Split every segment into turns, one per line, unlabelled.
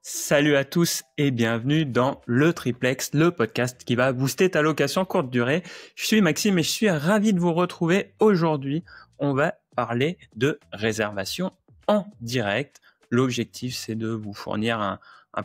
Salut à tous et bienvenue dans le Triplex, le podcast qui va booster ta location courte durée. Je suis Maxime et je suis ravi de vous retrouver. Aujourd'hui, on va parler de réservation en direct. L'objectif, c'est de vous fournir un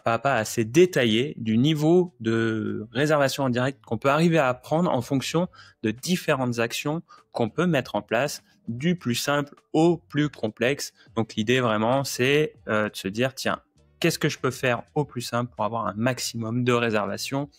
pas à pas assez détaillé du niveau de réservation en direct qu'on peut arriver à apprendre en fonction de différentes actions qu'on peut mettre en place, du plus simple au plus complexe. Donc l'idée vraiment, c'est de se dire, tiens, qu'est-ce que je peux faire au plus simple pour avoir un maximum de réservations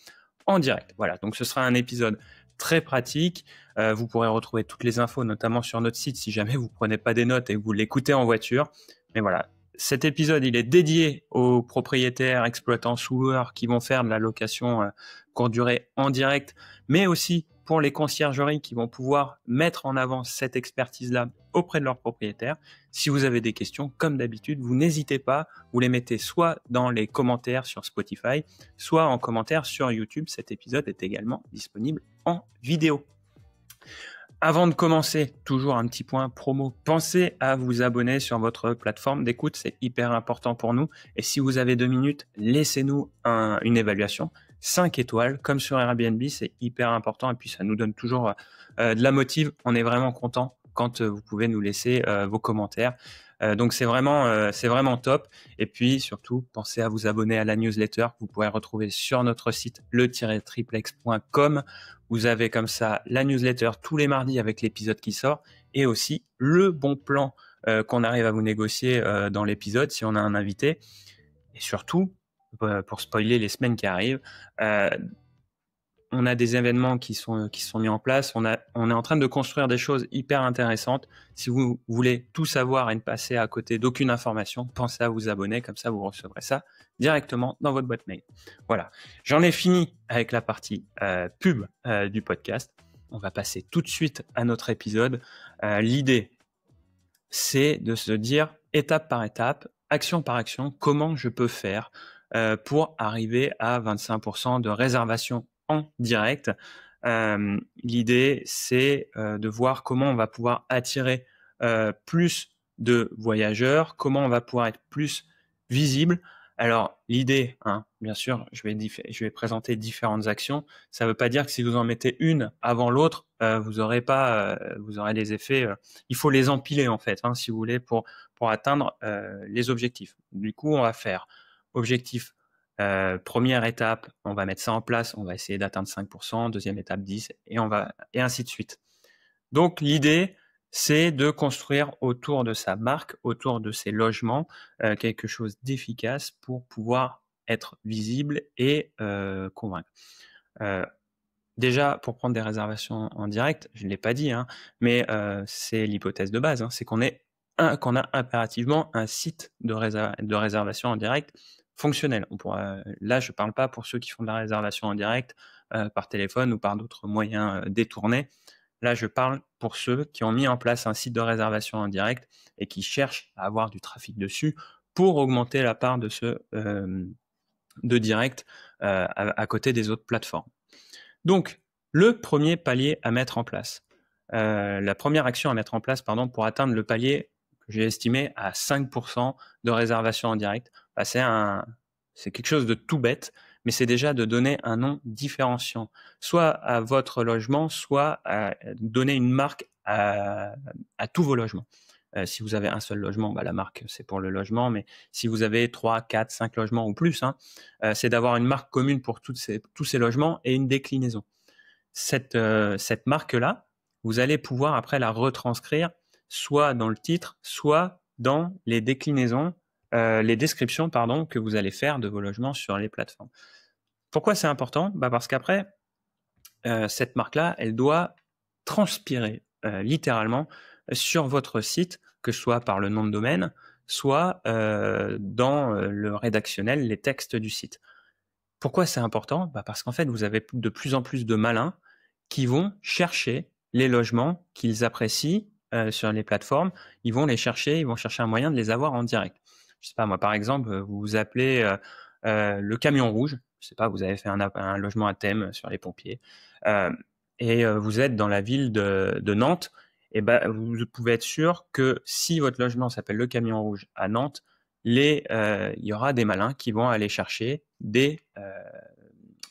en direct. Voilà, donc ce sera un épisode très pratique. Vous pourrez retrouver toutes les infos, notamment sur notre site, si jamais vous ne prenez pas des notes et que vous l'écoutez en voiture. Mais voilà, cet épisode, il est dédié aux propriétaires, exploitants, loueurs qui vont faire de la location courte durée en direct, mais aussi pour les conciergeries qui vont pouvoir mettre en avant cette expertise-là auprès de leurs propriétaires. Si vous avez des questions, comme d'habitude, vous n'hésitez pas, vous les mettez soit dans les commentaires sur Spotify, soit en commentaire sur YouTube. Cet épisode est également disponible en vidéo. Avant de commencer, toujours un petit point promo. Pensez à vous abonner sur votre plateforme d'écoute, c'est hyper important pour nous. Et si vous avez 2 minutes, laissez-nous une évaluation. 5 étoiles, comme sur Airbnb, c'est hyper important. Et puis, ça nous donne toujours de la motive. On est vraiment content quand vous pouvez nous laisser vos commentaires. Donc, c'est vraiment top. Et puis, surtout, pensez à vous abonner à la newsletter que vous pourrez retrouver sur notre site, le-triplex.com. Vous avez comme ça la newsletter tous les mardis avec l'épisode qui sort et aussi le bon plan qu'on arrive à vous négocier dans l'épisode si on a un invité. Et surtout, pour spoiler les semaines qui arrivent, on a des événements qui sont mis en place. On est en train de construire des choses hyper intéressantes. Si vous voulez tout savoir et ne passer à côté d'aucune information, pensez à vous abonner. Comme ça, vous recevrez ça directement dans votre boîte mail. Voilà. J'en ai fini avec la partie pub du podcast. On va passer tout de suite à notre épisode. L'idée, c'est de se dire étape par étape, action par action, comment je peux faire pour arriver à 25% de réservation en direct. L'idée, c'est de voir comment on va pouvoir attirer plus de voyageurs, comment on va pouvoir être plus visible. Alors, l'idée, bien sûr, je vais présenter différentes actions. Ça ne veut pas dire que si vous en mettez une avant l'autre, vous aurez les effets. Il faut les empiler en fait, si vous voulez, pour atteindre les objectifs. Du coup, on va faire objectif. Première étape, on va mettre ça en place, on va essayer d'atteindre 5%, deuxième étape 10, et ainsi de suite. Donc l'idée, c'est de construire autour de sa marque, autour de ses logements, quelque chose d'efficace pour pouvoir être visible et convaincre. Déjà, pour prendre des réservations en direct, je ne l'ai pas dit, mais c'est l'hypothèse de base, c'est qu'on a impérativement un site de réservation en direct fonctionnel. Là, je ne parle pas pour ceux qui font de la réservation en direct par téléphone ou par d'autres moyens détournés. Là, je parle pour ceux qui ont mis en place un site de réservation en direct et qui cherchent à avoir du trafic dessus pour augmenter la part de de direct à côté des autres plateformes. Donc, le premier palier à mettre en place, la première action à mettre en place, pour atteindre le palier que j'ai estimé à 5% de réservation en direct, c'est quelque chose de tout bête, mais c'est déjà de donner un nom différenciant, soit à votre logement, soit à donner une marque à tous vos logements. Si vous avez un seul logement, la marque, c'est pour le logement, mais si vous avez 3, 4, 5 logements ou plus, c'est d'avoir une marque commune pour tous ces logements et une déclinaison. Cette marque-là, vous allez pouvoir après la retranscrire soit dans le titre, soit dans les déclinaisons, les descriptions que vous allez faire de vos logements sur les plateformes. Pourquoi c'est important ? Parce qu'après, cette marque-là, elle doit transpirer littéralement sur votre site, que ce soit par le nom de domaine, soit dans le rédactionnel, les textes du site. Pourquoi c'est important ? Parce qu'en fait, vous avez de plus en plus de malins qui vont chercher les logements qu'ils apprécient sur les plateformes. Ils vont chercher un moyen de les avoir en direct. Je sais pas, moi, par exemple, vous vous appelez le Camion Rouge. Je sais pas, vous avez fait un logement à thème sur les pompiers et vous êtes dans la ville de Nantes. Et vous pouvez être sûr que si votre logement s'appelle le Camion Rouge à Nantes, il y aura des malins qui vont aller chercher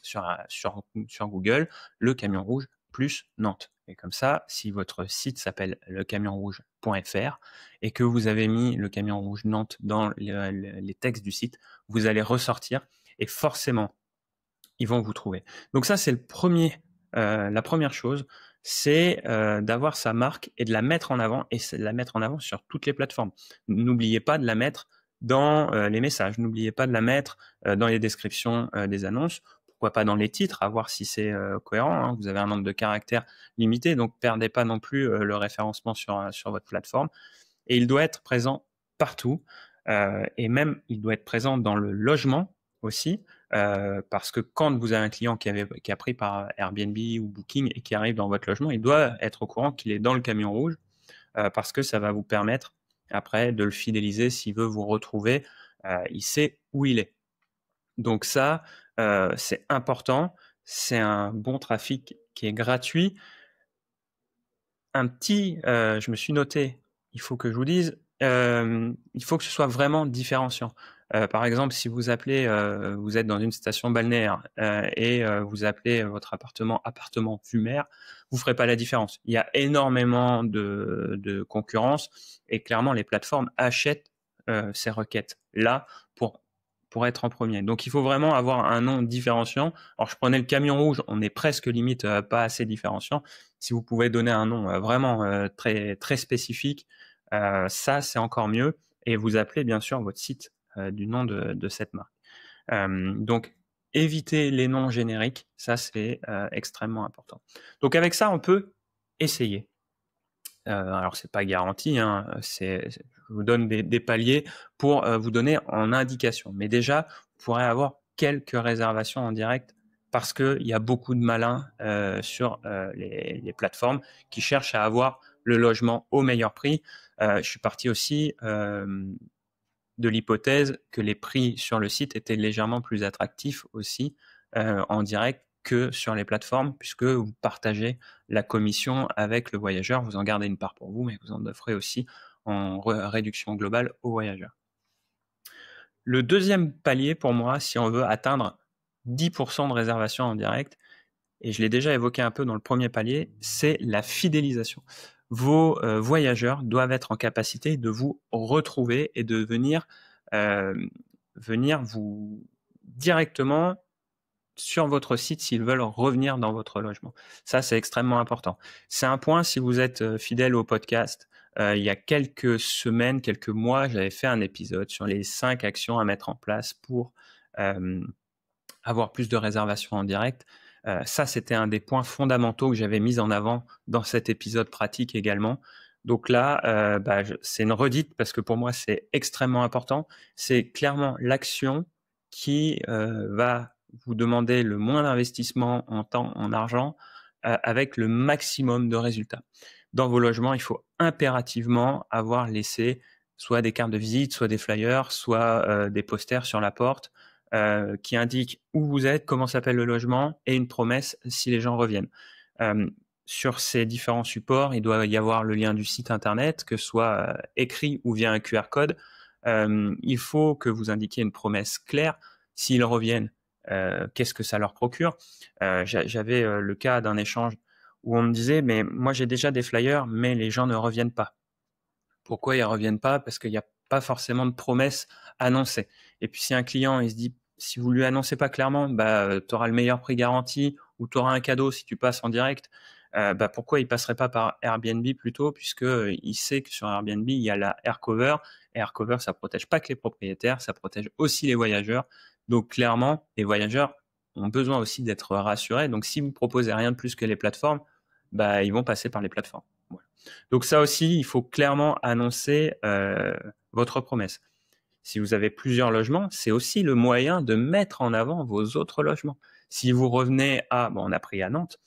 sur Google le camion rouge plus Nantes. Et comme ça, si votre site s'appelle lecamionrouge.fr et que vous avez mis le camion rouge Nantes dans les textes du site, vous allez ressortir et forcément, ils vont vous trouver. Donc ça, c'est la première chose, c'est d'avoir sa marque et de la mettre en avant, et c'est de la mettre en avant sur toutes les plateformes. N'oubliez pas de la mettre dans les messages, n'oubliez pas de la mettre dans les descriptions des annonces, pourquoi pas dans les titres, à voir si c'est cohérent, hein. Vous avez un nombre de caractères limité, donc perdez pas non plus le référencement sur votre plateforme. Et il doit être présent partout, et même il doit être présent dans le logement aussi, parce que quand vous avez un client qui a pris par Airbnb ou Booking et qui arrive dans votre logement, il doit être au courant qu'il est dans le camion rouge, parce que ça va vous permettre après de le fidéliser s'il veut vous retrouver, il sait où il est. Donc ça, c'est important, c'est un bon trafic qui est gratuit. Je me suis noté, il faut que je vous dise, il faut que ce soit vraiment différenciant. Par exemple, si vous êtes dans une station balnéaire et vous appelez votre appartement vue mer, vous ferez pas la différence. Il y a énormément de concurrence et clairement les plateformes achètent ces requêtes là pour être en premier. Donc il faut vraiment avoir un nom différenciant. Alors je prenais le camion rouge, on est presque limite pas assez différenciant. Si vous pouvez donner un nom vraiment très très spécifique, ça c'est encore mieux. Et vous appelez bien sûr votre site du nom de cette marque. Donc évitez les noms génériques, ça c'est extrêmement important. Donc avec ça on peut essayer. Alors c'est pas garanti, hein, je vous donne des paliers pour vous donner en indication. Mais déjà, vous pourrez avoir quelques réservations en direct parce qu'il y a beaucoup de malins sur les plateformes qui cherchent à avoir le logement au meilleur prix. Je suis parti aussi de l'hypothèse que les prix sur le site étaient légèrement plus attractifs aussi en direct que sur les plateformes, puisque vous partagez la commission avec le voyageur, vous en gardez une part pour vous, mais vous en offrez aussi en réduction globale aux voyageurs. Le deuxième palier pour moi, si on veut atteindre 10% de réservation en direct, et je l'ai déjà évoqué un peu dans le premier palier, c'est la fidélisation. Vos voyageurs doivent être en capacité de vous retrouver et de venir vous directement sur votre site s'ils veulent revenir dans votre logement. Ça, c'est extrêmement important. C'est un point, si vous êtes fidèle au podcast, il y a quelques semaines, quelques mois, j'avais fait un épisode sur les 5 actions à mettre en place pour avoir plus de réservations en direct. Ça, c'était un des points fondamentaux que j'avais mis en avant dans cet épisode pratique également. Donc là, c'est une redite parce que pour moi, c'est extrêmement important. C'est clairement l'action qui va vous demander le moins d'investissement en temps, en argent, avec le maximum de résultats. Dans vos logements, il faut impérativement avoir laissé soit des cartes de visite, soit des flyers, soit des posters sur la porte qui indiquent où vous êtes, comment s'appelle le logement et une promesse si les gens reviennent. Sur ces différents supports, il doit y avoir le lien du site internet, que ce soit écrit ou via un QR code. Il faut que vous indiquiez une promesse claire. S'ils reviennent, qu'est-ce que ça leur procure? J'avais le cas d'un échange où on me disait, mais moi j'ai déjà des flyers, mais les gens ne reviennent pas. Pourquoi ils ne reviennent pas? Parce qu'il n'y a pas forcément de promesse annoncée. Et puis si un client il se dit, si vous lui annoncez pas clairement, tu auras le meilleur prix garanti ou tu auras un cadeau si tu passes en direct, pourquoi il passerait pas par Airbnb plutôt, puisque il sait que sur Airbnb il y a la AirCover. Et AirCover, ça protège pas que les propriétaires, ça protège aussi les voyageurs. Donc clairement, les voyageurs ont besoin aussi d'être rassurés. Donc si vous proposez rien de plus que les plateformes, ils vont passer par les plateformes. Voilà. Donc ça aussi, il faut clairement annoncer votre promesse. Si vous avez plusieurs logements, c'est aussi le moyen de mettre en avant vos autres logements. Si vous revenez on a pris à Nantes,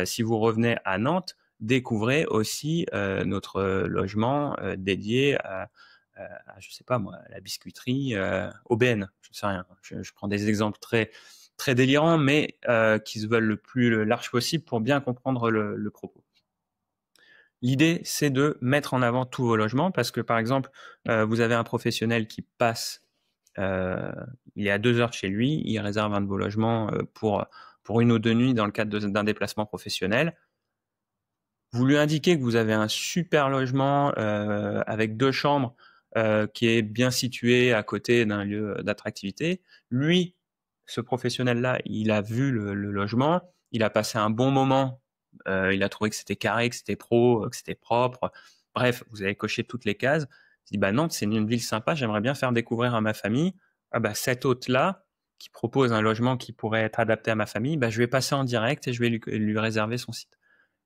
si vous revenez à Nantes, découvrez aussi notre logement dédié à, je sais pas moi, la biscuiterie Aubaine. Je sais rien. Je prends des exemples très très délirants, mais qui se veulent le plus large possible pour bien comprendre le propos. L'idée, c'est de mettre en avant tous vos logements parce que, par exemple, vous avez un professionnel qui passe, il est à 2 heures de chez lui, il réserve un de vos logements pour 1 ou 2 nuits dans le cadre d'un déplacement professionnel. Vous lui indiquez que vous avez un super logement avec 2 chambres qui est bien situé à côté d'un lieu d'attractivité. Lui, ce professionnel-là, il a vu le logement, il a passé un bon moment, il a trouvé que c'était carré, que c'était pro, que c'était propre. Bref, vous avez coché toutes les cases. Il dit bah Nantes, c'est une ville sympa, j'aimerais bien faire découvrir à ma famille. Ah bah cet hôte-là, qui propose un logement qui pourrait être adapté à ma famille, bah je vais passer en direct et je vais lui réserver son site,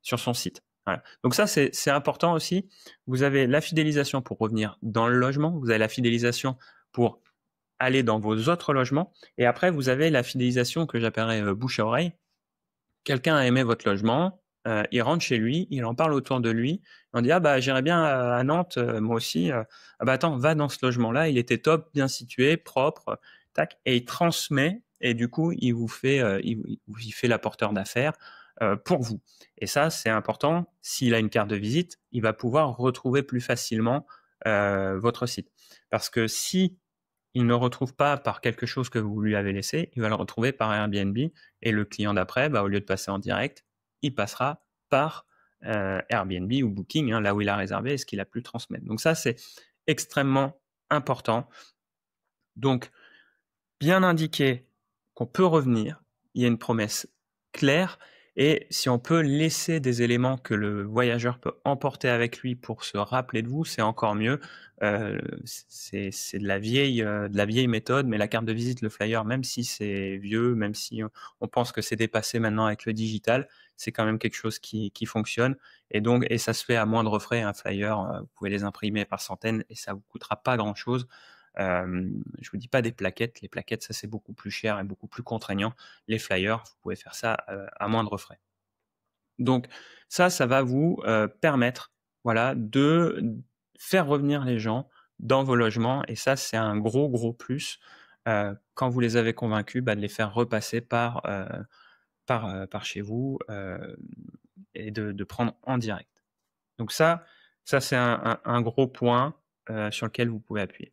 sur son site. Voilà. Donc ça, c'est important aussi. Vous avez la fidélisation pour revenir dans le logement, vous avez la fidélisation pour aller dans vos autres logements, et après, vous avez la fidélisation que j'appellerais bouche à oreille. Quelqu'un a aimé votre logement, il rentre chez lui, il en parle autour de lui, on dit ah bah j'irais bien à Nantes, moi aussi. Ah bah attends, va dans ce logement-là, il était top, bien situé, propre, tac, et il transmet, et du coup il vous fait, il fait l'apporteur d'affaires pour vous. Et ça c'est important. S'il a une carte de visite, il va pouvoir retrouver plus facilement votre site, parce que si il ne retrouve pas par quelque chose que vous lui avez laissé, il va le retrouver par Airbnb, et le client d'après, bah, au lieu de passer en direct, il passera par Airbnb ou Booking, hein, là où il a réservé et ce qu'il a pu transmettre. Donc ça, c'est extrêmement important. Donc, bien indiquer qu'on peut revenir, il y a une promesse claire, et si on peut laisser des éléments que le voyageur peut emporter avec lui pour se rappeler de vous, c'est encore mieux. C'est de la vieille méthode, mais la carte de visite, le flyer, même si c'est vieux, même si on pense que c'est dépassé maintenant avec le digital, c'est quand même quelque chose qui fonctionne. Et ça se fait à moindre frais. Un flyer, vous pouvez les imprimer par centaines et ça vous coûtera pas grand-chose. Je vous dis pas des plaquettes. Les plaquettes, ça c'est beaucoup plus cher et beaucoup plus contraignant. Les flyers, vous pouvez faire ça à moindre frais. Donc ça va vous permettre, voilà, de faire revenir les gens dans vos logements, et ça c'est un gros plus quand vous les avez convaincus, bah, de les faire repasser par chez vous et de prendre en direct. Donc ça c'est un gros point sur lequel vous pouvez appuyer.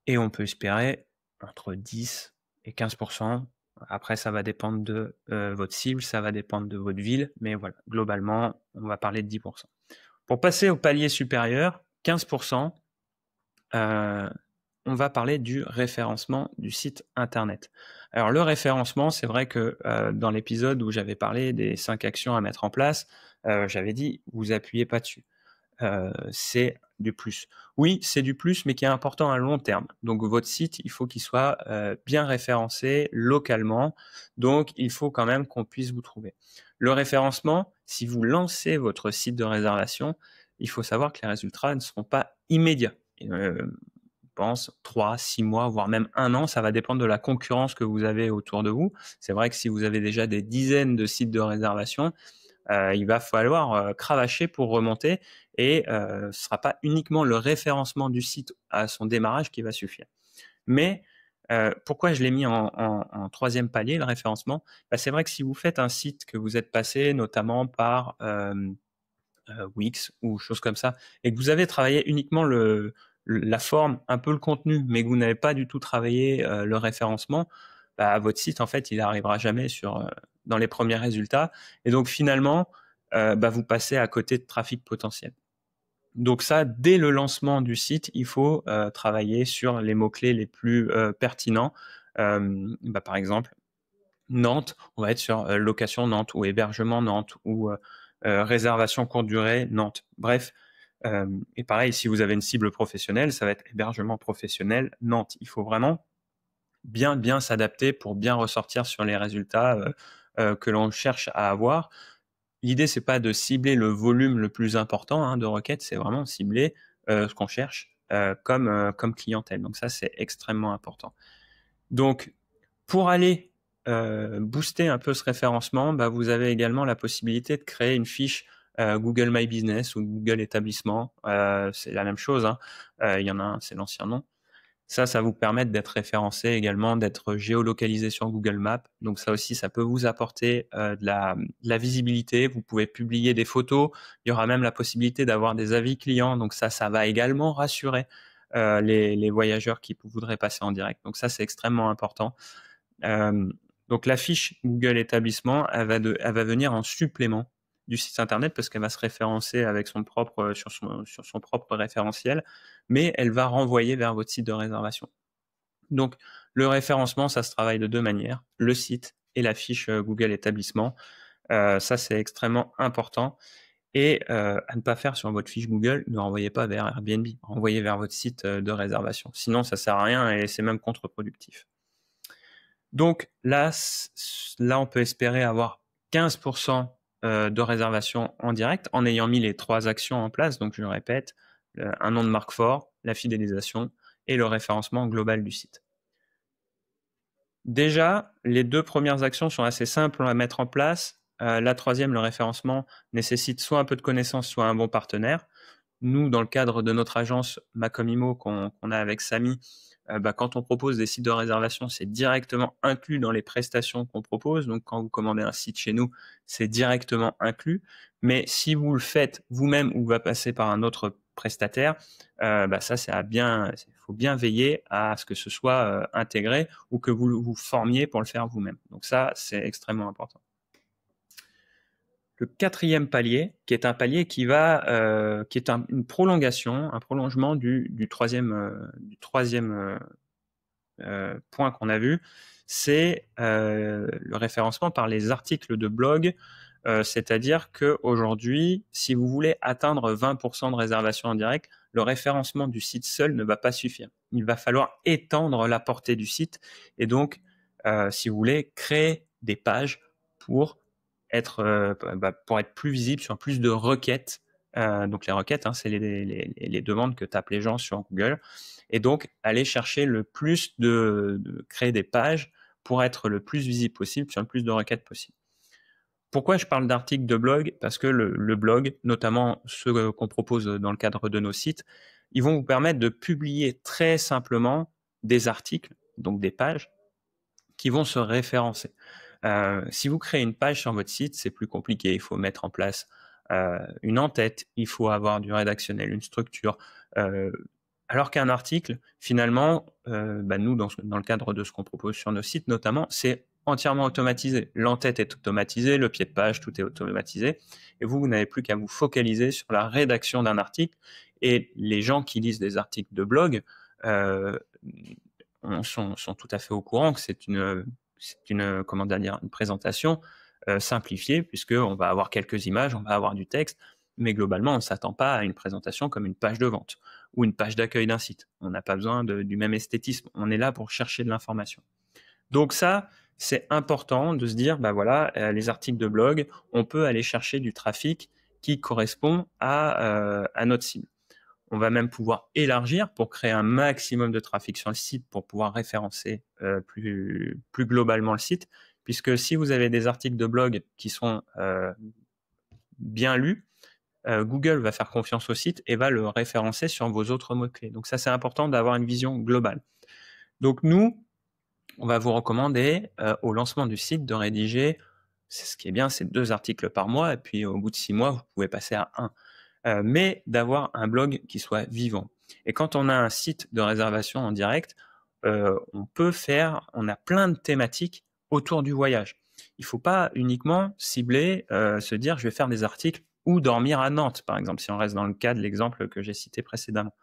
Et on peut espérer entre 10 et 15%. Après, ça va dépendre de votre cible, ça va dépendre de votre ville, mais voilà, globalement, on va parler de 10%. Pour passer au palier supérieur, 15%, on va parler du référencement du site internet. Alors le référencement, c'est vrai que dans l'épisode où j'avais parlé des 5 actions à mettre en place, j'avais dit, vous appuyez pas dessus. C'est du plus. Oui, c'est du plus, mais qui est important à long terme. Donc votre site, il faut qu'il soit bien référencé localement. Donc il faut quand même qu'on puisse vous trouver. Le référencement, si vous lancez votre site de réservation, il faut savoir que les résultats ne seront pas immédiats. Je pense 3, 6 mois, voire même 1 an, ça va dépendre de la concurrence que vous avez autour de vous. C'est vrai que si vous avez déjà des dizaines de sites de réservation, il va falloir cravacher pour remonter, et ce ne sera pas uniquement le référencement du site à son démarrage qui va suffire. Mais pourquoi je l'ai mis en troisième palier, le référencement? Bah, c'est vrai que si vous faites un site que vous êtes passé notamment par Wix ou choses comme ça, et que vous avez travaillé uniquement la forme, un peu le contenu, mais que vous n'avez pas du tout travaillé le référencement, bah, votre site, en fait, il n'arrivera jamais dans les premiers résultats. Et donc, finalement, bah, vous passez à côté de trafic potentiel. Donc ça, dès le lancement du site, il faut travailler sur les mots-clés les plus pertinents. Bah, par exemple, Nantes, on va être sur location Nantes, ou hébergement Nantes, ou réservation courte durée Nantes. Bref, et pareil, si vous avez une cible professionnelle, ça va être hébergement professionnel Nantes. Il faut vraiment bien s'adapter pour bien ressortir sur les résultats que l'on cherche à avoir. L'idée, c'est pas de cibler le volume le plus important de requêtes, c'est vraiment cibler ce qu'on cherche comme clientèle. Donc ça, c'est extrêmement important. Donc, pour aller booster un peu ce référencement, bah, vous avez également la possibilité de créer une fiche Google My Business ou Google Établissement. C'est la même chose, il y en a un, c'est l'ancien nom. Ça vous permet d'être référencé également, d'être géolocalisé sur Google Maps. Donc ça aussi, ça peut vous apporter de la visibilité. Vous pouvez publier des photos. Il y aura même la possibilité d'avoir des avis clients. Donc ça va également rassurer les voyageurs qui voudraient passer en direct. Donc ça, c'est extrêmement important. Donc la fiche Google établissement, elle va venir en supplément du site internet parce qu'elle va se référencer avec sur son propre référentiel, mais elle va renvoyer vers votre site de réservation. Donc le référencement, ça se travaille de deux manières, le site et la fiche Google établissement. Ça, c'est extrêmement important. Et à ne pas faire sur votre fiche Google, ne renvoyez pas vers Airbnb, renvoyez vers votre site de réservation. Sinon, ça sert à rien et c'est même contre-productif. Donc là, on peut espérer avoir 15% de réservation en direct en ayant mis les 3 actions en place. Donc je le répète, un nom de marque fort, la fidélisation et le référencement global du site. Déjà, les 2 premières actions sont assez simples à mettre en place. La troisième, le référencement, nécessite soit un peu de connaissance, soit un bon partenaire. Nous, dans le cadre de notre agence Macomimo qu'on a avec Samy, quand on propose des sites de réservation, c'est directement inclus dans les prestations qu'on propose. Donc, quand vous commandez un site chez nous, c'est directement inclus. Mais si vous le faites vous-même ou va passer par un autre prestataire, ça, il faut bien veiller à ce que ce soit intégré ou que vous vous formiez pour le faire vous-même. Donc ça, c'est extrêmement important. Le quatrième palier, qui est un palier qui est une prolongation, un prolongement du troisième point qu'on a vu, c'est le référencement par les articles de blog. C'est-à-dire qu'aujourd'hui, si vous voulez atteindre 20% de réservation en direct, le référencement du site seul ne va pas suffire. Il va falloir étendre la portée du site et donc, si vous voulez, créer des pages pour être plus visible sur plus de requêtes. Donc les requêtes, c'est les demandes que tapent les gens sur Google. Et donc, aller chercher le plus de créer des pages pour être le plus visible possible sur le plus de requêtes possible. Pourquoi je parle d'articles de blog? Parce que le blog, notamment ceux qu'on propose dans le cadre de nos sites, ils vont vous permettre de publier très simplement des articles, donc des pages, qui vont se référencer. Si vous créez une page sur votre site, c'est plus compliqué. Il faut mettre en place une en-tête, il faut avoir du rédactionnel, une structure. Alors qu'un article, finalement, nous, dans le cadre de ce qu'on propose sur nos sites notamment, c'est entièrement automatisé. L'en-tête est automatisée, le pied de page, tout est automatisé. Et vous n'avez plus qu'à vous focaliser sur la rédaction d'un article. Et les gens qui lisent des articles de blog sont tout à fait au courant que c'est une présentation simplifiée, puisqu'on va avoir quelques images, on va avoir du texte, mais globalement, on ne s'attend pas à une présentation comme une page de vente ou une page d'accueil d'un site. On n'a pas besoin du même esthétisme. On est là pour chercher de l'information. Donc ça, c'est important de se dire, les articles de blog, on peut aller chercher du trafic qui correspond à notre cible. On va même pouvoir élargir pour créer un maximum de trafic sur le site pour pouvoir référencer plus globalement le site, puisque si vous avez des articles de blog qui sont bien lus, Google va faire confiance au site et va le référencer sur vos autres mots-clés. Donc ça, c'est important d'avoir une vision globale. Donc nous, on va vous recommander au lancement du site de rédiger, ce qui est bien, c'est 2 articles par mois, et puis au bout de 6 mois, vous pouvez passer à 1. Mais d'avoir un blog qui soit vivant. Et quand on a un site de réservation en direct, on a plein de thématiques autour du voyage. Il ne faut pas uniquement cibler, se dire je vais faire des articles où dormir à Nantes, par exemple, si on reste dans le cas de l'exemple que j'ai cité précédemment.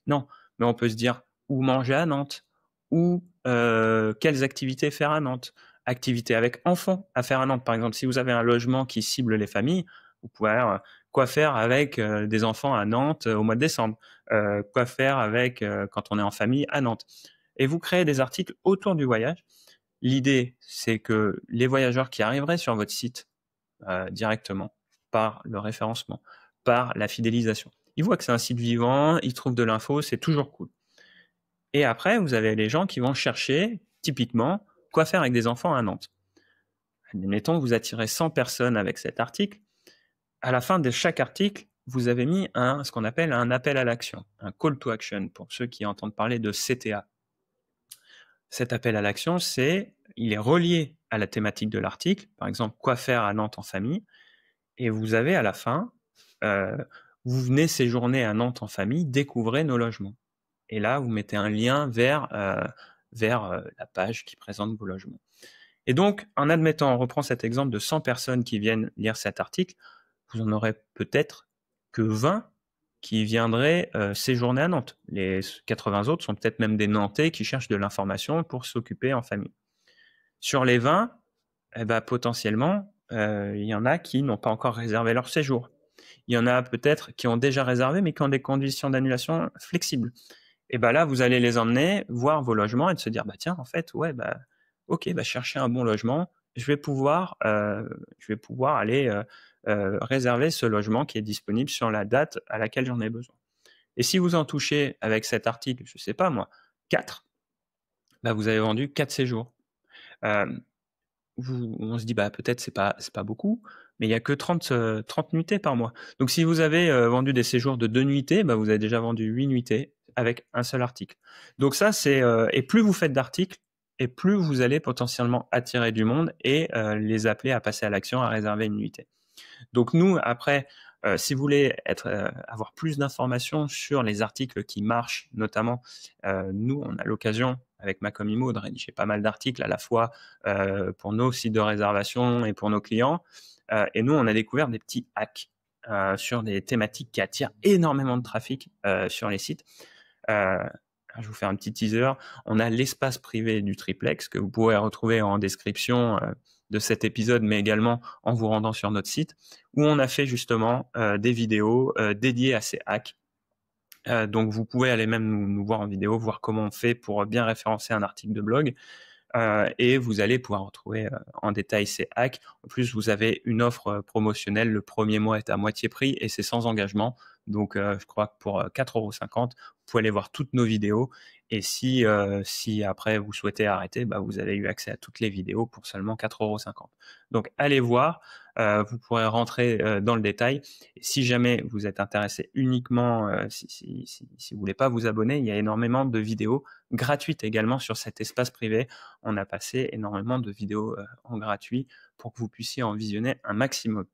Non, mais on peut se dire où manger à Nantes, ou quelles activités faire à Nantes, activités avec enfants à faire à Nantes. Par exemple, si vous avez un logement qui cible les familles, vous pouvez avoir quoi faire avec des enfants à Nantes au mois de décembre, quoi faire avec quand on est en famille à Nantes. Et vous créez des articles autour du voyage. L'idée, c'est que les voyageurs qui arriveraient sur votre site directement par le référencement, par la fidélisation, ils voient que c'est un site vivant, ils trouvent de l'info, c'est toujours cool. Et après, vous avez les gens qui vont chercher, typiquement, quoi faire avec des enfants à Nantes. Admettons, vous attirez 100 personnes avec cet article. À la fin de chaque article, vous avez mis ce qu'on appelle un appel à l'action, un call to action, pour ceux qui entendent parler de CTA. Cet appel à l'action, il est relié à la thématique de l'article, par exemple, quoi faire à Nantes en famille, et vous avez à la fin, vous venez séjourner à Nantes en famille, découvrez nos logements. Et là, vous mettez un lien vers la page qui présente vos logements. Et donc, en admettant, on reprend cet exemple de 100 personnes qui viennent lire cet article, vous en aurez peut-être que 20 qui viendraient séjourner à Nantes. Les 80 autres sont peut-être même des Nantais qui cherchent de l'information pour s'occuper en famille. Sur les 20, eh ben, potentiellement, il y en a qui n'ont pas encore réservé leur séjour. Il y en a peut-être qui ont déjà réservé, mais qui ont des conditions d'annulation flexibles. Et ben là, vous allez les emmener voir vos logements et de se dire, bah tiens, en fait, ouais, bah ok, bah chercher un bon logement, je vais pouvoir aller réserver ce logement qui est disponible sur la date à laquelle j'en ai besoin. Et si vous en touchez avec cet article, je sais pas moi, 4, bah vous avez vendu 4 séjours. Euh, on se dit, bah peut-être c'est pas beaucoup, mais il y a que 30 nuitées par mois. Donc si vous avez vendu des séjours de 2 nuitées, bah vous avez déjà vendu 8 nuitées avec un seul article. Donc ça, et plus vous faites d'articles, et plus vous allez potentiellement attirer du monde et les appeler à passer à l'action, à réserver une nuitée. Donc nous, après, si vous voulez avoir plus d'informations sur les articles qui marchent, notamment, nous, on a l'occasion, avec Macomimo, de rédiger pas mal d'articles à la fois pour nos sites de réservation et pour nos clients. Et nous, on a découvert des petits hacks sur des thématiques qui attirent énormément de trafic sur les sites. Je vous fais un petit teaser. On a l'espace privé du triplex que vous pourrez retrouver en description de cet épisode, mais également en vous rendant sur notre site, où on a fait justement des vidéos dédiées à ces hacks. Donc vous pouvez aller même nous voir en vidéo, voir comment on fait pour bien référencer un article de blog. Et vous allez pouvoir retrouver en détail ces hacks. En plus, vous avez une offre promotionnelle. Le premier mois est à moitié prix et c'est sans engagement. Donc, je crois que pour 4,50 €, vous pouvez aller voir toutes nos vidéos. Et si après vous souhaitez arrêter, bah, vous avez eu accès à toutes les vidéos pour seulement 4,50 €. Donc, allez voir. Vous pourrez rentrer dans le détail. Et si jamais vous êtes intéressé uniquement, si vous voulez pas vous abonner, il y a énormément de vidéos gratuites également sur cet espace privé. On a passé énormément de vidéos en gratuit pour que vous puissiez en visionner un maximum.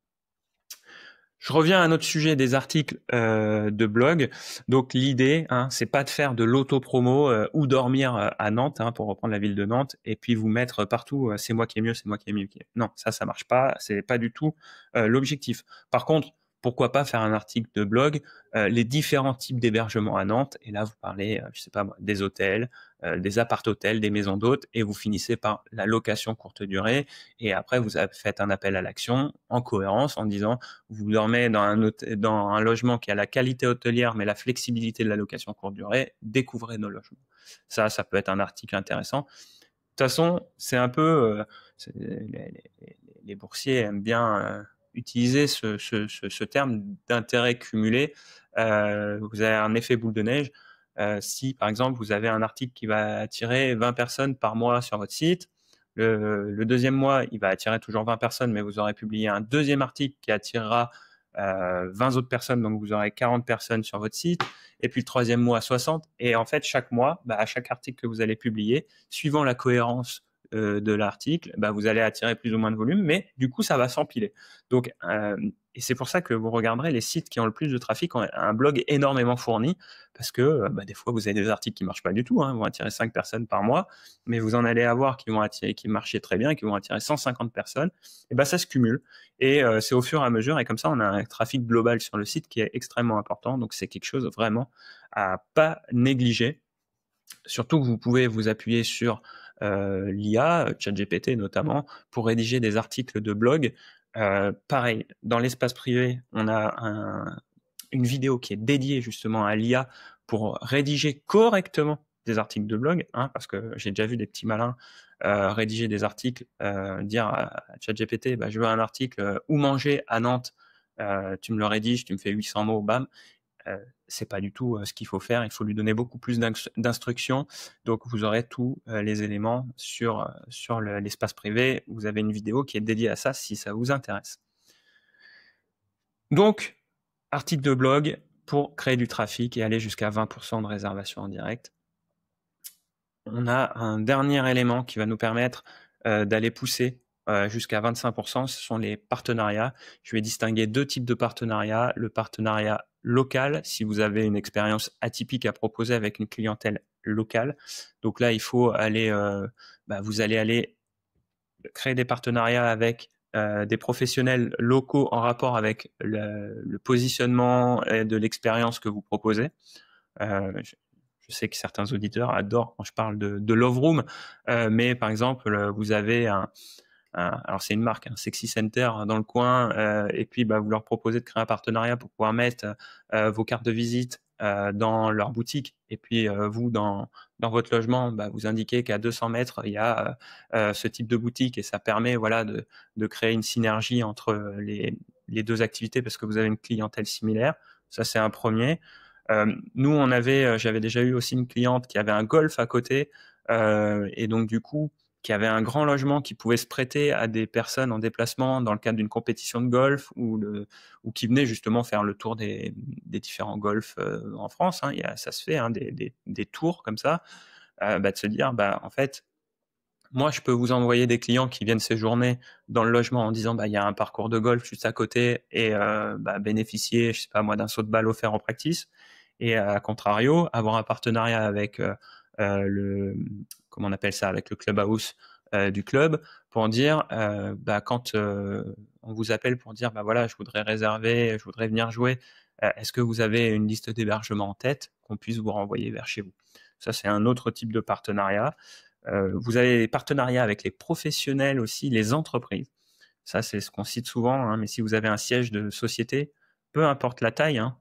Je reviens à notre sujet des articles de blog. Donc l'idée, c'est pas de faire de l'auto-promo ou dormir à Nantes, pour reprendre la ville de Nantes, et puis vous mettre partout c'est moi qui est mieux, c'est moi qui est mieux. Non, ça marche pas. C'est pas du tout l'objectif. Par contre, pourquoi pas faire un article de blog, les différents types d'hébergements à Nantes. Et là, vous parlez, je sais pas moi, des hôtels, des appart-hôtels, des maisons d'hôtes, et vous finissez par la location courte durée. Et après, vous faites un appel à l'action en cohérence en disant vous dormez dans un logement qui a la qualité hôtelière mais la flexibilité de la location courte durée, découvrez nos logements. Ça peut être un article intéressant. De toute façon, c'est un peu les boursiers aiment bien utiliser ce terme d'intérêt cumulé. Vous avez un effet boule de neige. Si par exemple vous avez un article qui va attirer 20 personnes par mois sur votre site, le deuxième mois, il va attirer toujours 20 personnes, mais vous aurez publié un deuxième article qui attirera 20 autres personnes, donc vous aurez 40 personnes sur votre site, et puis le troisième mois, 60. Et en fait, chaque mois, à chaque article que vous allez publier, suivant la cohérence de l'article, vous allez attirer plus ou moins de volume, mais du coup, ça va s'empiler. Donc, et c'est pour ça que vous regarderez les sites qui ont le plus de trafic ont un blog énormément fourni, parce que des fois, vous avez des articles qui marchent pas du tout, vont attirer 5 personnes par mois, mais vous en allez avoir qui marchaient très bien, qui vont attirer 150 personnes, et ça se cumule. Et c'est au fur et à mesure, et comme ça, on a un trafic global sur le site qui est extrêmement important. Donc, c'est quelque chose vraiment à pas négliger. Surtout que vous pouvez vous appuyer sur l'IA, ChatGPT notamment, pour rédiger des articles de blog. Pareil, dans l'espace privé, on a une vidéo qui est dédiée justement à l'IA pour rédiger correctement des articles de blog, parce que j'ai déjà vu des petits malins rédiger des articles, dire à ChatGPT, je veux un article où manger à Nantes, tu me le rédiges, tu me fais 800 mots, bam. C'est pas du tout ce qu'il faut faire. Il faut lui donner beaucoup plus d'instructions. Donc, vous aurez tous les éléments sur l'espace privé. Vous avez une vidéo qui est dédiée à ça si ça vous intéresse. Donc, article de blog pour créer du trafic et aller jusqu'à 20% de réservation en direct. on a un dernier élément qui va nous permettre d'aller pousser jusqu'à 25%, ce sont les partenariats. Je vais distinguer deux types de partenariats. Le partenariat local, si vous avez une expérience atypique à proposer avec une clientèle locale. Donc là, il faut aller, vous allez aller créer des partenariats avec des professionnels locaux en rapport avec le positionnement de l'expérience que vous proposez. Je sais que certains auditeurs adorent quand je parle de Love Room, mais par exemple, vous avez alors c'est une marque, un Sexy Center dans le coin, et puis vous leur proposez de créer un partenariat pour pouvoir mettre vos cartes de visite dans leur boutique, et puis vous, dans votre logement, vous indiquez qu'à 200 mètres, il y a ce type de boutique, et ça permet de créer une synergie entre les deux activités parce que vous avez une clientèle similaire. Ça, c'est un premier. Nous, j'avais déjà eu aussi une cliente qui avait un golf à côté, et donc du coup, qui avait un grand logement qui pouvait se prêter à des personnes en déplacement dans le cadre d'une compétition de golf ou qui venaient justement faire le tour des différents golfs en France. Hein. Ça se fait, hein, des tours comme ça, de se dire, en fait, moi, je peux vous envoyer des clients qui viennent séjourner dans le logement en disant, il y a un parcours de golf juste à côté et bénéficier, je sais pas moi, d'un saut de balle offert en practice. Et à contrario, avoir un partenariat avec comment on appelle ça, avec le clubhouse du club pour dire, quand on vous appelle pour dire, voilà, je voudrais réserver, je voudrais venir jouer, est-ce que vous avez une liste d'hébergement en tête qu'on puisse vous renvoyer vers chez vous? Ça, c'est un autre type de partenariat. Vous avez des partenariats avec les professionnels aussi, les entreprises. Ça, c'est ce qu'on cite souvent, hein, mais si vous avez un siège de société, peu importe la taille, hein,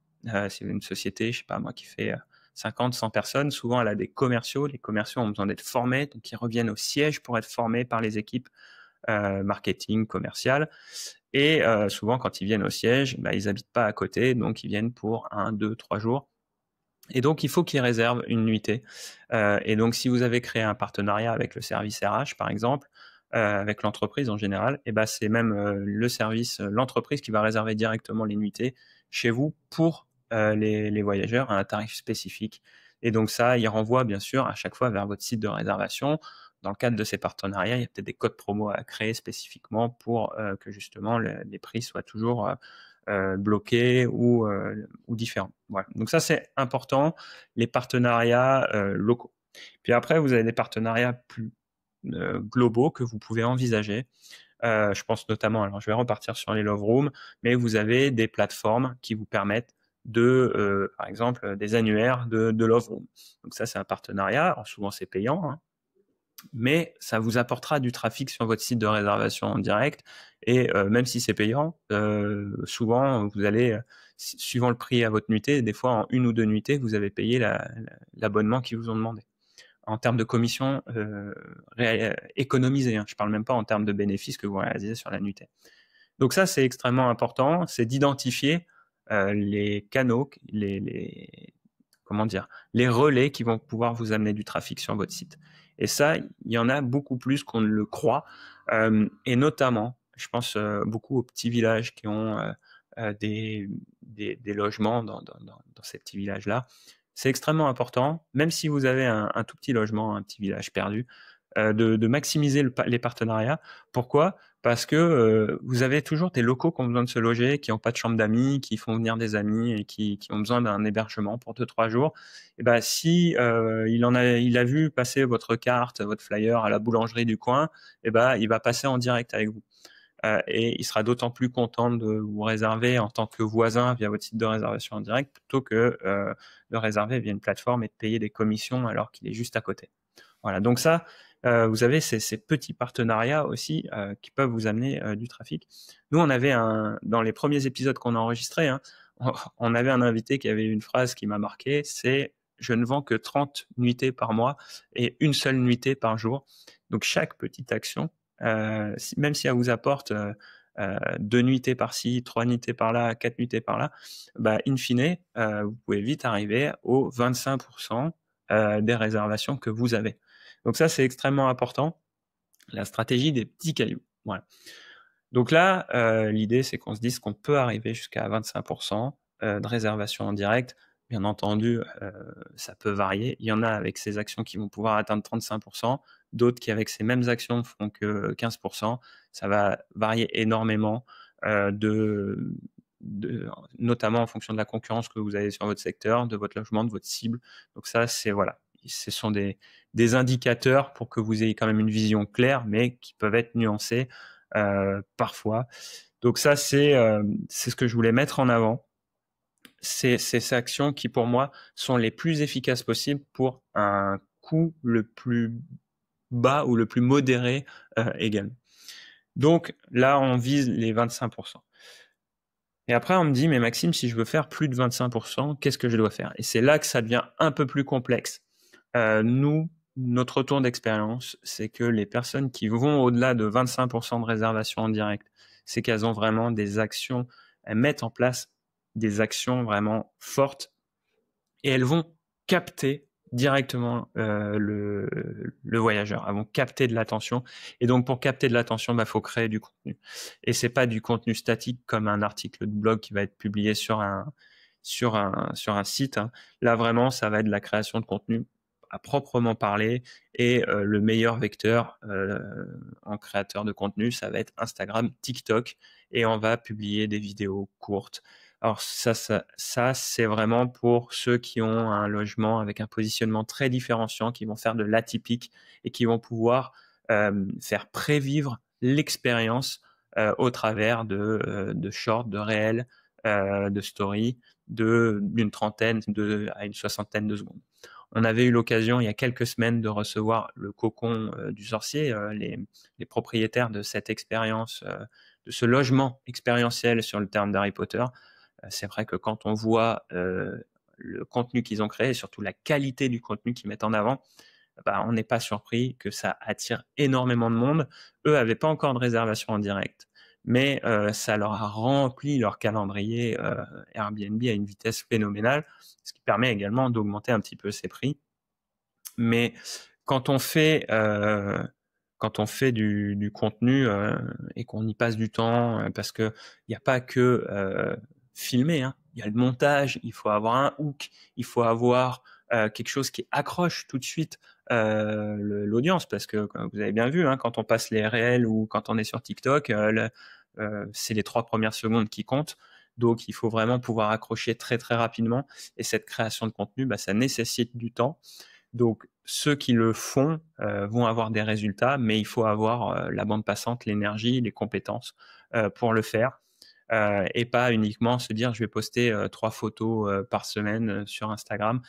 si vous avez une société, je sais pas moi, qui fait 50, 100 personnes, souvent elle a des commerciaux. Les commerciaux ont besoin d'être formés, donc ils reviennent au siège pour être formés par les équipes marketing, commerciales. Et souvent, quand ils viennent au siège, ils n'habitent pas à côté, donc ils viennent pour 1, 2, 3 jours. Et donc, il faut qu'ils réservent une nuitée. Et donc, si vous avez créé un partenariat avec le service RH, par exemple, avec l'entreprise en général, c'est même le service, l'entreprise qui va réserver directement les nuitées chez vous pour les voyageurs à un tarif spécifique. Et donc ça, il renvoie bien sûr à chaque fois vers votre site de réservation. Dans le cadre de ces partenariats, il y a peut-être des codes promo à créer spécifiquement pour que justement les prix soient toujours bloqués ou différents. Voilà. Donc ça, c'est important, les partenariats locaux. Puis après, vous avez des partenariats plus globaux que vous pouvez envisager. Je pense notamment, alors je vais repartir sur les Love Rooms, mais vous avez des plateformes qui vous permettent par exemple, des annuaires de Love Room. Donc ça, c'est un partenariat. Alors souvent, c'est payant, hein, mais ça vous apportera du trafic sur votre site de réservation en direct. Et même si c'est payant, souvent, vous allez, suivant le prix à votre nuitée, des fois en 1 ou 2 nuitées, vous avez payé l'abonnement qu'ils vous ont demandé. En termes de commission économisée, hein. Je ne parle même pas en termes de bénéfices que vous réalisez sur la nuitée. Donc ça, c'est extrêmement important, c'est d'identifier les canaux, comment dire, les relais qui vont pouvoir vous amener du trafic sur votre site. Et ça, il y en a beaucoup plus qu'on ne le croit. Et notamment, je pense beaucoup aux petits villages qui ont des logements dans ces petits villages-là. C'est extrêmement important, même si vous avez un tout petit logement, un petit village perdu, de maximiser les partenariats. Pourquoi ? Parce que vous avez toujours des locaux qui ont besoin de se loger, qui n'ont pas de chambre d'amis, qui font venir des amis et qui ont besoin d'un hébergement pour 2-3 jours. Et si il a vu passer votre carte, votre flyer à la boulangerie du coin, il va passer en direct avec vous. Et il sera d'autant plus content de vous réserver en tant que voisin via votre site de réservation en direct plutôt que de réserver via une plateforme et de payer des commissions alors qu'il est juste à côté. Voilà, donc ça, vous avez ces petits partenariats aussi qui peuvent vous amener du trafic. Nous, on avait dans les premiers épisodes qu'on a enregistrés, hein, on avait un invité qui avait une phrase qui m'a marqué, c'est « Je ne vends que 30 nuitées par mois et une seule nuitée par jour ». Donc chaque petite action, même si elle vous apporte 2 nuitées par-ci, 3 nuitées par-là, 4 nuitées par-là, in fine, vous pouvez vite arriver aux 25% des réservations que vous avez. Donc ça, c'est extrêmement important, la stratégie des petits cailloux. Voilà. Donc là, l'idée, c'est qu'on se dise qu'on peut arriver jusqu'à 25% de réservation en direct. bien entendu, ça peut varier. Il y en a avec ces actions qui vont pouvoir atteindre 35%, d'autres qui avec ces mêmes actions feront que 15%. Ça va varier énormément, de notamment en fonction de la concurrence que vous avez sur votre secteur, de votre logement, de votre cible. Donc ça, voilà, ce sont des indicateurs pour que vous ayez quand même une vision claire, mais qui peuvent être nuancés parfois. Donc ça, c'est ce que je voulais mettre en avant. C'est ces actions qui, pour moi, sont les plus efficaces possibles pour un coût le plus bas ou le plus modéré également. Donc là, on vise les 25%. Et après, on me dit, mais Maxime, si je veux faire plus de 25%, qu'est-ce que je dois faire? Et c'est là que ça devient un peu plus complexe. Notre retour d'expérience, c'est que les personnes qui vont au-delà de 25% de réservation en direct, c'est qu'elles ont vraiment des actions, elles mettent en place des actions vraiment fortes et elles vont capter directement le voyageur. Elles vont capter de l'attention. Et donc, pour capter de l'attention, faut créer du contenu. Et c'est pas du contenu statique comme un article de blog qui va être publié sur un site. Hein. Là, vraiment, ça va être de la création de contenu à proprement parler. Et le meilleur vecteur en créateur de contenu, ça va être Instagram, TikTok. Et on va publier des vidéos courtes. Alors ça c'est vraiment pour ceux qui ont un logement avec un positionnement très différenciant, qui vont faire de l'atypique et qui vont pouvoir faire prévivre l'expérience au travers de shorts, de réels, de stories, d'une trentaine à une soixantaine de secondes. On avait eu l'occasion il y a quelques semaines de recevoir le cocon du sorcier, les propriétaires de cette expérience, de ce logement expérientiel sur le terme d'Harry Potter. C'est vrai que quand on voit le contenu qu'ils ont créé et surtout la qualité du contenu qu'ils mettent en avant, on n'est pas surpris que ça attire énormément de monde. Eux n'avaient pas encore de réservation en direct, mais ça leur a rempli leur calendrier Airbnb à une vitesse phénoménale, ce qui permet également d'augmenter un petit peu ses prix. Mais quand on fait du contenu et qu'on y passe du temps, parce qu'il n'y a pas que filmer, hein. Il y a le montage, il faut avoir un hook, il faut avoir quelque chose qui accroche tout de suite l'audience, parce que comme vous avez bien vu, hein, quand on passe les réels ou quand on est sur TikTok, c'est les 3 premières secondes qui comptent. Donc, il faut vraiment pouvoir accrocher très très rapidement. Et cette création de contenu, ça nécessite du temps. Donc, ceux qui le font vont avoir des résultats, mais il faut avoir la bande passante, l'énergie, les compétences pour le faire. Et pas uniquement se dire je vais poster 3 photos par semaine sur Instagram.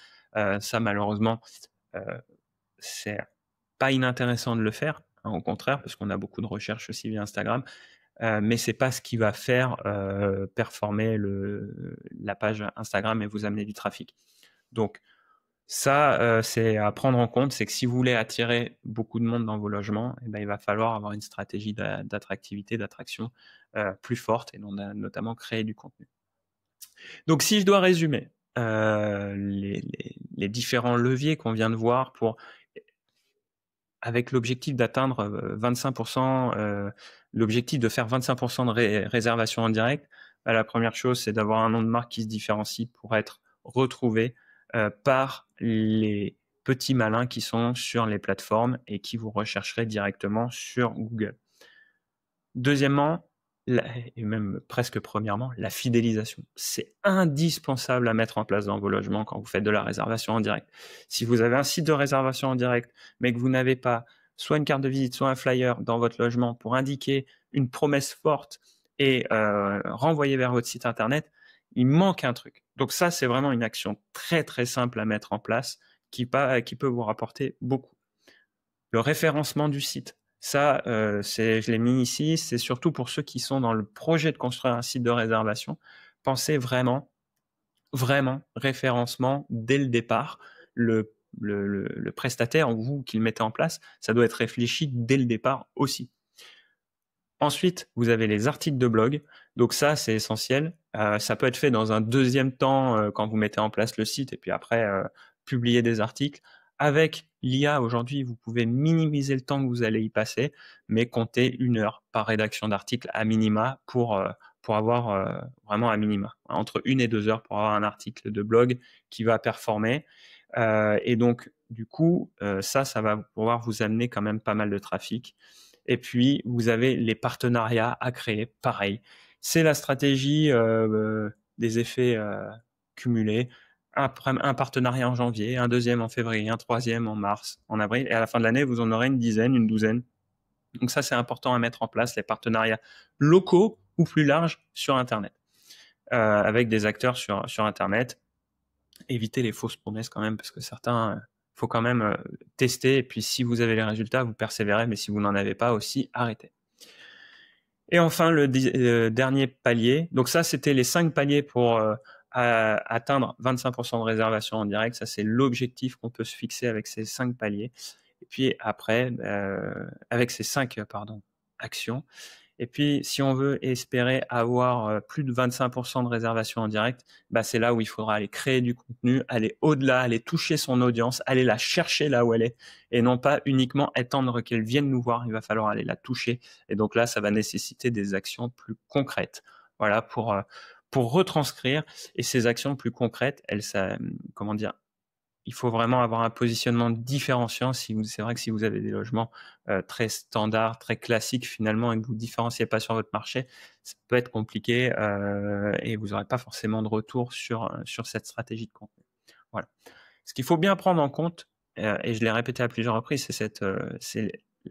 Ça, malheureusement, c'est pas inintéressant de le faire, hein, au contraire, parce qu'on a beaucoup de recherches aussi via Instagram. Mais c'est pas ce qui va faire performer la page Instagram et vous amener du trafic. Donc, ça, c'est à prendre en compte, c'est que si vous voulez attirer beaucoup de monde dans vos logements, il va falloir avoir une stratégie d'attractivité, d'attraction plus forte et notamment créer du contenu. Donc si je dois résumer les différents leviers qu'on vient de voir avec l'objectif d'atteindre 25%, l'objectif de faire 25% de réservation en direct, la première chose, c'est d'avoir un nom de marque qui se différencie pour être retrouvé par les petits malins qui sont sur les plateformes et qui vous rechercherez directement sur Google. Deuxièmement, et même presque premièrement, la fidélisation. C'est indispensable à mettre en place dans vos logements quand vous faites de la réservation en direct. Si vous avez un site de réservation en direct, mais que vous n'avez pas soit une carte de visite, soit un flyer dans votre logement pour indiquer une promesse forte et renvoyer vers votre site internet, il manque un truc. Donc ça, c'est vraiment une action très très simple à mettre en place qui peut vous rapporter beaucoup. Le référencement du site. Ça, je l'ai mis ici, c'est surtout pour ceux qui sont dans le projet de construire un site de réservation. Pensez vraiment référencement dès le départ. Le prestataire, vous qui le mettez en place, ça doit être réfléchi dès le départ aussi. Ensuite, vous avez les articles de blog. Donc ça, c'est essentiel. Ça peut être fait dans un deuxième temps quand vous mettez en place le site et puis après, publier des articles. Avec l'IA, aujourd'hui, vous pouvez minimiser le temps que vous allez y passer, mais compter 1 heure par rédaction d'article à minima pour pour avoir vraiment un minima, entre 1 et 2 heures pour avoir un article de blog qui va performer. Et donc, du coup, ça va pouvoir vous amener quand même pas mal de trafic. Et puis, vous avez les partenariats à créer, pareil. C'est la stratégie des effets cumulés. Un partenariat en janvier, un deuxième en février, un troisième en mars, en avril. Et à la fin de l'année, vous en aurez une dizaine, une douzaine. Donc ça, c'est important à mettre en place, les partenariats locaux ou plus larges sur Internet, avec des acteurs sur Internet. Évitez les fausses promesses quand même, parce que certains, faut quand même tester. Et puis, si vous avez les résultats, vous persévérez. Mais si vous n'en avez pas aussi, arrêtez. Et enfin, le dernier palier. Donc ça, c'était les 5 paliers pour atteindre 25% de réservation en direct. Ça, c'est l'objectif qu'on peut se fixer avec ces 5 paliers. Et puis après, avec ces 5 actions. Et puis, si on veut espérer avoir plus de 25% de réservation en direct, bah, c'est là où il faudra aller créer du contenu, aller au-delà, aller toucher son audience, aller la chercher là où elle est, et non pas uniquement attendre qu'elle vienne nous voir. Il va falloir aller la toucher. Et donc là, ça va nécessiter des actions plus concrètes. Voilà, pour retranscrire. Et ces actions plus concrètes, comment dire, il faut vraiment avoir un positionnement différenciant. C'est vrai que si vous avez des logements très standards, très classiques finalement, et que vous ne différenciez pas sur votre marché, ça peut être compliqué et vous n'aurez pas forcément de retour sur cette stratégie de contenu. Voilà. Ce qu'il faut bien prendre en compte, et je l'ai répété à plusieurs reprises,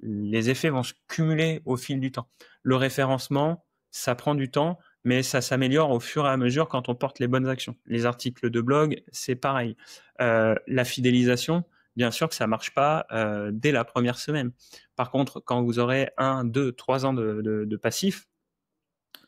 les effets vont se cumuler au fil du temps. Le référencement, ça prend du temps, mais ça s'améliore au fur et à mesure quand on porte les bonnes actions. Les articles de blog, c'est pareil. La fidélisation, bien sûr que ça marche pas dès la première semaine. Par contre, quand vous aurez 1, 2, 3 ans de passif,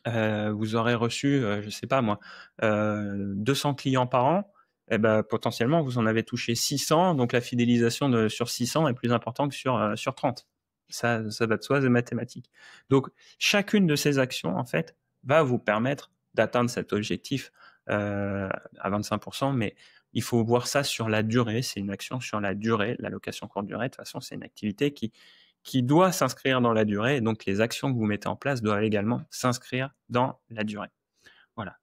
vous aurez reçu, je sais pas moi, 200 clients par an, et ben, potentiellement, vous en avez touché 600, donc la fidélisation sur 600 est plus importante que sur 30. Ça va de soi, c'est mathématique. Donc, chacune de ces actions, en fait, va vous permettre d'atteindre cet objectif à 25%, mais il faut voir ça sur la durée. C'est une action sur la durée, la location courte durée. De toute façon, c'est une activité qui doit s'inscrire dans la durée. Et donc, les actions que vous mettez en place doivent également s'inscrire dans la durée. Voilà.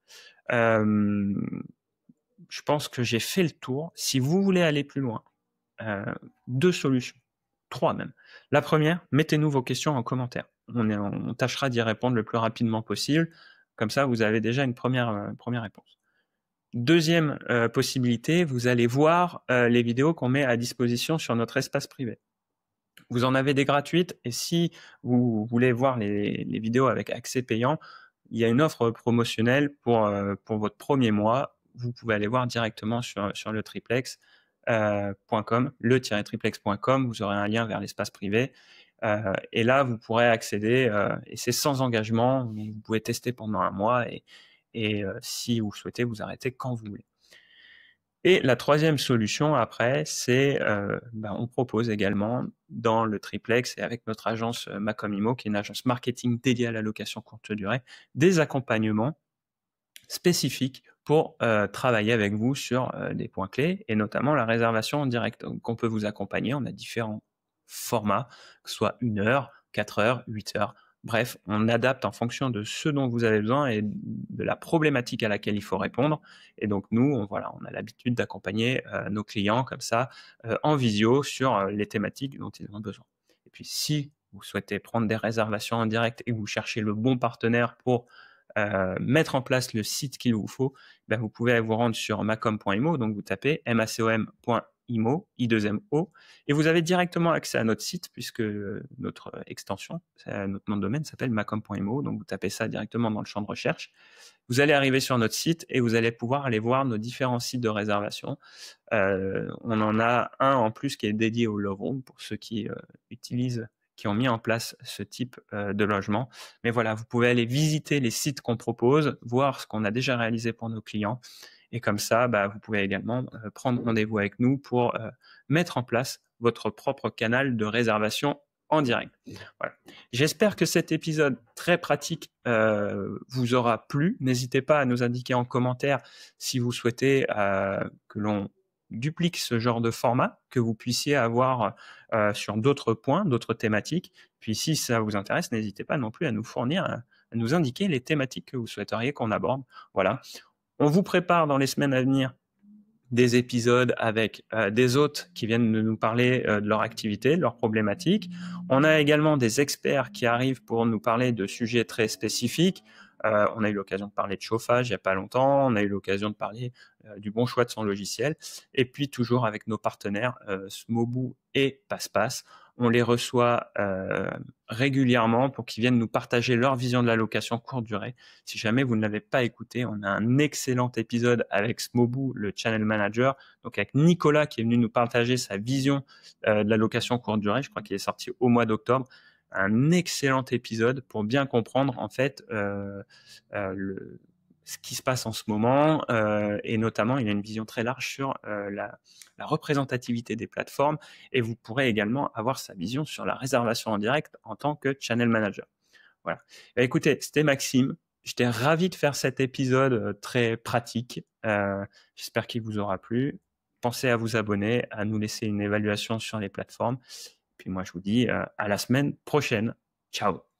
Je pense que j'ai fait le tour. Si vous voulez aller plus loin, 2 solutions, 3 même. La première, mettez-nous vos questions en commentaire. On tâchera d'y répondre le plus rapidement possible. Comme ça, vous avez déjà une première réponse. Deuxième possibilité, vous allez voir les vidéos qu'on met à disposition sur notre espace privé. Vous en avez des gratuites, et si vous voulez voir les vidéos avec accès payant, il y a une offre promotionnelle pour votre premier mois. Vous pouvez aller voir directement sur le triplex.com, le-triplex.com. Vous aurez un lien vers l'espace privé. Et là, vous pourrez accéder, et c'est sans engagement. Vous pouvez tester pendant un mois, et si vous souhaitez, vous arrêtez quand vous voulez. Et la troisième solution après, c'est on propose également dans le triplex et avec notre agence Macom Imo, qui est une agence marketing dédiée à la location courte durée, des accompagnements spécifiques pour travailler avec vous sur des points clés, et notamment la réservation en direct. Donc, on peut vous accompagner, on a différents formats, que ce soit 1 heure, 4 heures, 8 heures. Bref, on adapte en fonction de ce dont vous avez besoin et de la problématique à laquelle il faut répondre. Et donc nous, on a l'habitude d'accompagner nos clients comme ça en visio sur les thématiques dont ils ont besoin. Et puis si vous souhaitez prendre des réservations en direct et que vous cherchez le bon partenaire pour mettre en place le site qu'il vous faut, vous pouvez vous rendre sur macom.imo, donc vous tapez macom.imo, I2MO, et vous avez directement accès à notre site, puisque notre extension, notre nom de domaine s'appelle macom.imo, donc vous tapez ça directement dans le champ de recherche. Vous allez arriver sur notre site et vous allez pouvoir aller voir nos différents sites de réservation. On en a un en plus qui est dédié au Love Room pour ceux qui ont mis en place ce type de logement. Mais voilà, vous pouvez aller visiter les sites qu'on propose, voir ce qu'on a déjà réalisé pour nos clients. Et comme ça, vous pouvez également prendre rendez-vous avec nous pour mettre en place votre propre canal de réservation en direct. Voilà. J'espère que cet épisode très pratique vous aura plu. N'hésitez pas à nous indiquer en commentaire si vous souhaitez que l'on duplique ce genre de format, que vous puissiez avoir sur d'autres points, d'autres thématiques. Puis si ça vous intéresse, n'hésitez pas non plus à nous fournir nous indiquer les thématiques que vous souhaiteriez qu'on aborde. Voilà. On vous prépare dans les semaines à venir des épisodes avec des hôtes qui viennent de nous parler de leur activité, de leurs problématiques. On a également des experts qui arrivent pour nous parler de sujets très spécifiques. On a eu l'occasion de parler de chauffage il n'y a pas longtemps, on a eu l'occasion de parler du bon choix de son logiciel, et puis toujours avec nos partenaires Smoboo et PassePass. On les reçoit régulièrement pour qu'ils viennent nous partager leur vision de la location courte durée. Si jamais vous ne l'avez pas écouté, on a un excellent épisode avec Smoboo, le channel manager, donc avec Nicolas qui est venu nous partager sa vision de la location courte durée. Je crois qu'il est sorti au mois d'octobre. Un excellent épisode pour bien comprendre en fait ce qui se passe en ce moment et notamment il a une vision très large sur la représentativité des plateformes et vous pourrez également avoir sa vision sur la réservation en direct en tant que channel manager. Voilà. Et écoutez, c'était Maxime. J'étais ravi de faire cet épisode très pratique. J'espère qu'il vous aura plu. Pensez à vous abonner, à nous laisser une évaluation sur les plateformes. Puis moi, je vous dis à la semaine prochaine. Ciao.